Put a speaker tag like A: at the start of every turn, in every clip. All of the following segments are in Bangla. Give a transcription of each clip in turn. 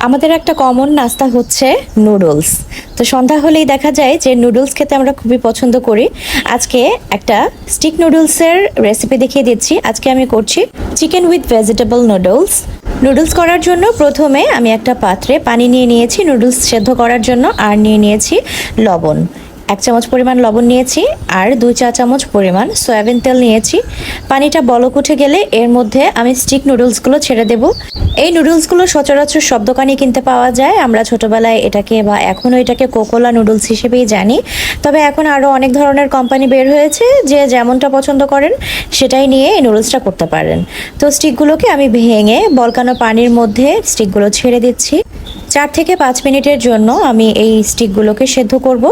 A: আমাদের একটা কমন নাস্তা হচ্ছে নুডলস। তো সন্ধ্যা হলেই দেখা যায় যে নুডলস খেতে আমরা খুবই পছন্দ করি। আজকে একটা স্টিক নুডলসের রেসিপি দেখিয়ে দিচ্ছি। আজকে আমি করছি chicken with vegetable noodles. Noodles করার জন্য প্রথমে আমি একটা পাত্রে পানি নিয়ে নিয়েছি নুডলস সেদ্ধ করার জন্য, আর নিয়ে নিয়েছি লবণ। 1 চামচ পরিমাণ লবণ নিয়েছি, আর 2 চা চামচ পরিমাণ সয়াবিন তেল নিয়েছি। পানিটা বলক উঠে গেলে এর মধ্যে আমি স্টিক নুডলসগুলো ছেড়ে দেব। এই নুডলসগুলো সচরাচর সব দোকানে কিনতে পাওয়া যায়। আমরা ছোটবেলায় এটাকে বা এখনও এটাকে কোকোলা নুডলস হিসেবেই জানি। তবে এখন আরও অনেক ধরনের কোম্পানি বের হয়েছে, যে যেমনটা পছন্দ করেন সেটাই নিয়ে এই নুডলসটা করতে পারেন। তো স্টিকগুলোকে আমি ভেঙে বলকানো পানির মধ্যে স্টিকগুলো ছেড়ে দিচ্ছি। 4 থেকে 5 মিনিটের জন্য আমি এই স্টিকগুলোকে সেদ্ধ করব।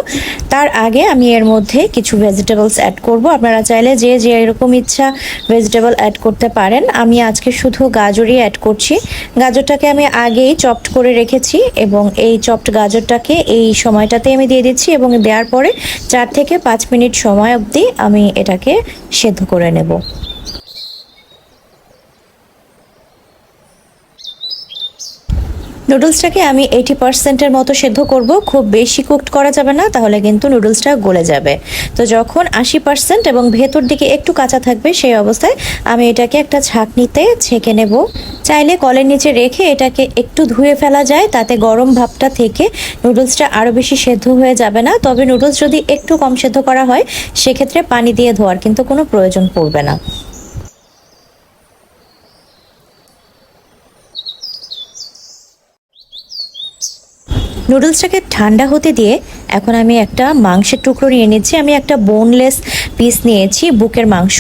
A: তার আগে আমি এর মধ্যে কিছু ভেজিটেবলস অ্যাড করব। আপনারা চাইলে যে এরকম ইচ্ছা ভেজিটেবল অ্যাড করতে পারেন। আমি আজকে শুধু গাজরই অ্যাড করছি। গাজরটাকে আমি আগেই চপড করে রেখেছি, এবং এই চপড গাজরটাকে এই সময়টাতে আমি দিয়ে দিচ্ছি, এবং দেওয়ার পরে 4 থেকে 5 মিনিট সময় অবধি আমি এটাকে সেদ্ধ করে নেব। নুডলসটাকে আমি 80%-এর মতো সেদ্ধ করব। খুব বেশি কুকড করা যাবে না, তাহলে কিন্তু নুডলসটা গলে যাবে। তো যখন 80% এবং ভেতর দিকে একটু কাঁচা থাকবে, সেই অবস্থায় আমি এটাকে একটা ছাঁকনিতে ছেঁকে নেব। চাইলে কলের নিচে রেখে এটাকে একটু ধুয়ে ফেলা যায়, তাতে গরম ভাবটা থেকে নুডলসটা আরও বেশি সেদ্ধ হয়ে যাবে না। তবে নুডলস যদি একটু কম সেদ্ধ করা হয়, সেক্ষেত্রে পানি দিয়ে ধোয়ার কিন্তু কোনো প্রয়োজন পড়বে না। নুডলসটাকে ঠান্ডা হতে দিয়ে এখন আমি একটা মাংসের টুকরো নিয়ে নিচ্ছি। আমি একটা বোনলেস পিস নিয়েছি, বুকের মাংস,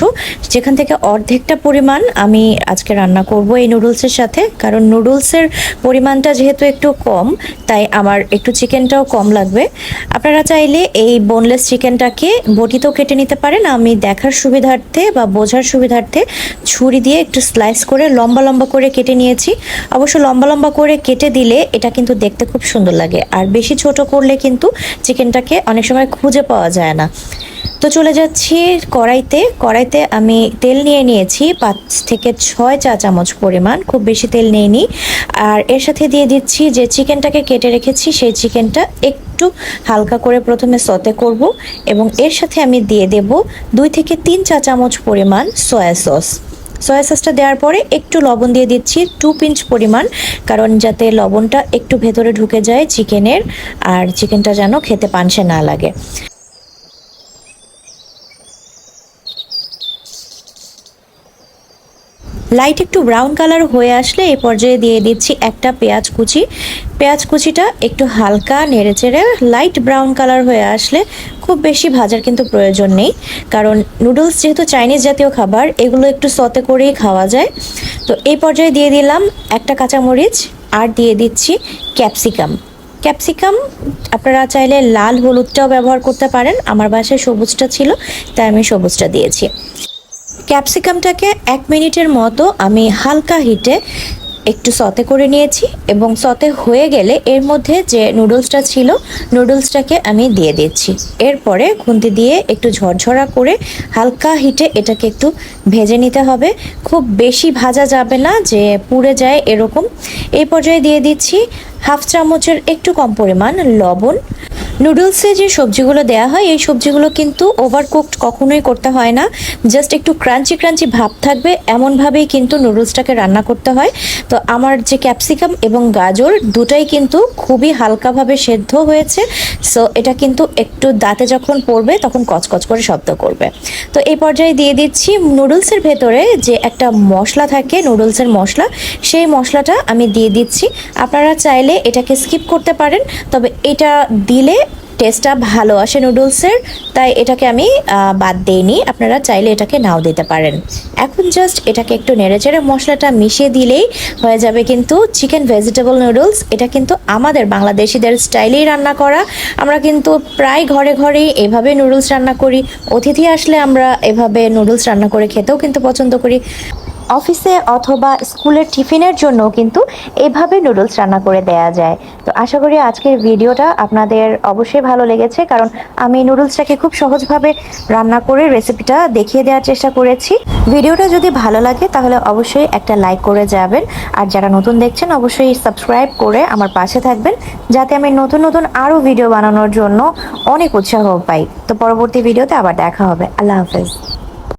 A: যেখান থেকে অর্ধেকটা পরিমাণ আমি আজকে রান্না করব এই নুডলসের সাথে। কারণ নুডলসের পরিমাণটা যেহেতু একটু কম, তাই আমার একটু চিকেনটাও কম লাগবে। আপনারা চাইলে এই বোনলেস চিকেনটাকে বটিতেও কেটে নিতে পারেন। আমি দেখার সুবিধার্থে বা বোঝার সুবিধার্থে ছুরি দিয়ে একটু স্লাইস করে লম্বা লম্বা করে কেটে নিয়েছি। অবশ্য লম্বা লম্বা করে কেটে দিলে এটা কিন্তু দেখতে খুব সুন্দর লাগে, আর বেশি ছোট করলে কিন্তু চিকেনটাকে অনেক সময় খুঁজে পাওয়া যায় না। তো চলে যাচ্ছি কড়াইতে আমি তেল নিয়ে নিয়েছি 5 থেকে 6 চা চামচ পরিমাণ, খুব বেশি তেল নেইনি। আর এর সাথে দিয়ে দিচ্ছি যে চিকেনটাকে কেটে রেখেছি, সেই চিকেনটা একটু হালকা করে প্রথমে সতে করব, এবং এর সাথে আমি দিয়ে দেব 2 থেকে 3 চা চামচ পরিমাণ সয়া সসটা দেওয়ার পরে একটু লবণ দিয়ে দিচ্ছি 2 পিঞ্চ পরিমাণ, কারণ যাতে লবণটা একটু ভেতরে ঢুকে যায় চিকেনের, আর চিকেনটা যেন খেতে পানসে না লাগে। লাইট একটু ব্রাউন কালার হয়ে আসলে এই পর্যায়ে দিয়ে দিচ্ছি একটা পেঁয়াজ কুচিটা একটু হালকা নেড়েচেড়ে লাইট ব্রাউন কালার হয়ে আসলে, খুব বেশি ভাজার কিন্তু প্রয়োজন নেই, কারণ নুডলস যেহেতু চাইনিজ জাতীয় খাবার, এগুলো একটু সতে করেই খাওয়া যায়। তো এই পর্যায়ে দিয়ে দিলাম একটা কাঁচামরিচ, আর দিয়ে দিচ্ছি ক্যাপসিকাম। আপনারা চাইলে লাল হলুদটাও ব্যবহার করতে পারেন। আমার বাসায় সবুজটা ছিল, তাই আমি সবুজটা দিয়েছি। ক্যাপসিকামটাকে 1 মিনিটের মতো আমি হালকা হিটে একটু সতে করে নিয়েছি, এবং সতে হয়ে গেলে এর মধ্যে যে নুডলসটা ছিল, নুডলসটাকে আমি দিয়ে দিচ্ছি। এরপরে খুন্তি দিয়ে একটু ঝরঝরা করে হালকা হিটে এটাকে একটু ভেজে নিতে হবে। খুব বেশি ভাজা যাবে না যে পুড়ে যায় এরকম। এই পর্যায়ে দিয়ে দিচ্ছি 1/2 চামচের একটু কম পরিমাণ লবণ। নুডলসে যে সবজিগুলো দেওয়া হয়, এই সবজিগুলো কিন্তু ওভারকুকড কখনোই করতে হয় না। জাস্ট একটু ক্রাঞ্চি ভাব থাকবে, এমনভাবেই কিন্তু নুডলসটাকে রান্না করতে হয়। তো আমার যে ক্যাপসিকাম এবং গাজর দুটাই কিন্তু খুবই হালকাভাবে সেদ্ধ হয়েছে। সো এটা কিন্তু একটু দাঁতে যখন পড়বে তখন কচকচ করে শব্দ করবে। তো এই পর্যায়ে দিয়ে দিচ্ছি নুডলসের ভেতরে যে একটা মশলা থাকে, নুডলসের মশলা, সেই মশলাটা আমি দিয়ে দিচ্ছি। আপনারা চাইলে এটাকে স্কিপ করতে পারেন, তবে এটা দিলে টেস্টটা ভালো আসে নুডলসের, তাই এটাকে আমি বাদ দিইনি। আপনারা চাইলে এটাকে নাও দিতে পারেন। এখন জাস্ট এটাকে একটু নেড়েচেড়ে মশলাটা মিশিয়ে দিলেই হয়ে যাবে কিন্তু চিকেন ভেজিটেবল নুডলস। এটা কিন্তু আমাদের বাংলাদেশিদের স্টাইলেই রান্না করা। আমরা কিন্তু প্রায় ঘরেই এভাবে নুডলস রান্না করি। অতিথি আসলে আমরা এভাবে নুডলস রান্না করে খেতেও কিন্তু পছন্দ করি। অফিসে অথবা স্কুলের টিফিনের জন্য কিন্তু এভাবে নুডলস রান্না করে দেয়া যায়। তো আশা করি আজকের ভিডিওটা আপনাদের অবশ্যই ভালো লেগেছে, কারণ আমি নুডলসটাকে খুব সহজভাবে রান্না করে রেসিপিটা দেখিয়ে দেওয়ার চেষ্টা করেছি। ভিডিওটা যদি ভালো লাগে তাহলে অবশ্যই একটা লাইক করে যাবেন, আর যারা নতুন দেখছেন অবশ্যই সাবস্ক্রাইব করে আমার পাশে থাকবেন, যাতে আমি নতুন নতুন আরও ভিডিও বানানোর জন্য অনেক উৎসাহ পাই। তো পরবর্তী ভিডিওতে আবার দেখা হবে। আল্লাহ হাফেজ।